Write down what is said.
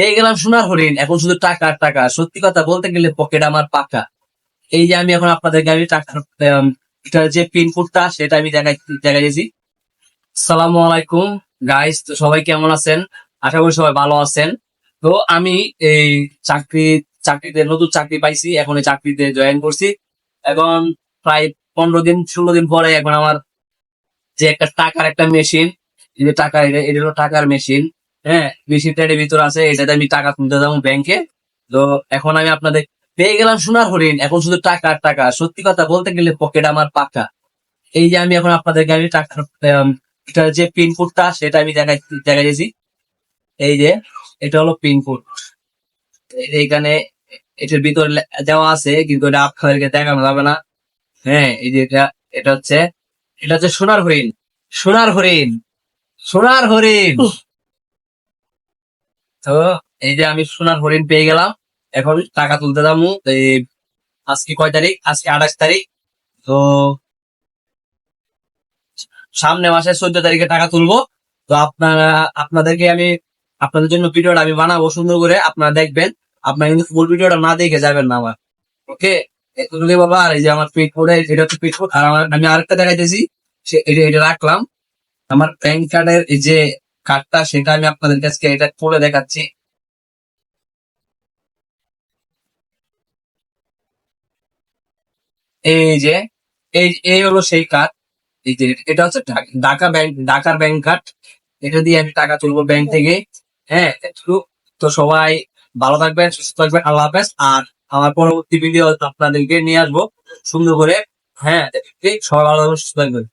পেয়ে গেলাম সোনার হরিণ, এখন শুধু টাকা আর টাকা। সত্যি কথা বলতে গেলে পকেট আমার পাকা। এই যে আমি এখন আপনাদেরকে আমি টাকার এটার যে পিনকোডটা সেটা আমি দেখাইছি। সালামু আলাইকুম গাইস, তো সবাই কেমন আছেন? আশা করি সবাই ভালো আছেন। তো আমি এই চাকরিতে নতুন চাকরি পাইছি, এখন এই চাকরিতে জয়েন করছি। এখন প্রায় 15 দিন 16 দিন পরে এখন আমার যে একটা টাকার একটা মেশিন, এই যে টাকা এটা হলো টাকার মেশিন। হ্যাঁ, মেশিনটা এর ভিতর আছে, এটাতে আমি টাকা তুলতে যাবো ব্যাংকে। তো এখন আমি আপনাদের পেয়ে গেলাম সোনার হরিণ, এখন শুধু টাকা আর টাকা। সত্যি কথা বলতে গেলে পকেট আমার পাকা। এই যে আমি এখন আপনাদেরকে আমি টাকার এটার যে পিনকোডটা সেটা আমি দেখাইছি। এই যে এটা হলো পিনকোড, এইখানে এটার ভিতরে দেওয়া আছে, কিন্তু এটা আপনাদেরকে দেখানো যাবে না। হ্যাঁ, এই যে এটা হচ্ছে সোনার হরিণ, সোনার হরিণ, সোনার হরিণ। তো এই যে আমি সোনার হরিণ পেয়ে গেলাম, এখন টাকা তুলতে যাবো। এই আজকে কয় তারিখ? আজকে 28 তারিখ। তো সামনে মাসের 14 তারিখে টাকা তুলবো। তো আপনাদেরকে আমি আপনাদের জন্য ভিডিওটা আমি বানাবো সুন্দর করে, আপনারা দেখবেন। আপনারা কিন্তু ফুল ভিডিওটা না দেখে যাবেন না আমার। ওকে, এতটুকু বাবা। আর এই যে আমার পেট করে, এটা হচ্ছে পেট আর আমি আরেকটা দেখাইতেছি। এটা রাখলাম, আমার প্যান কার্ডের এই যে কার্ডটা, সেটা আমি আপনাদের কাছে এটা করে দেখাচ্ছি। এই যে এই হলো সেই কার্ড। এই যে এটা হচ্ছে ঢাকার ব্যাংক কার্ড। এটা দিয়ে আমি টাকা তুলবো ব্যাংক থেকে। হ্যাঁ, তো সবাই ভালো থাকবেন, সুস্থ থাকবেন, আল্লাহ হাফেজ। আর আমার পরবর্তী ভিডিও আপনাদেরকে নিয়ে আসবো সুন্দর করে। হ্যাঁ, সবাই ভালো থাকবেন, সুস্থ থাকবেন।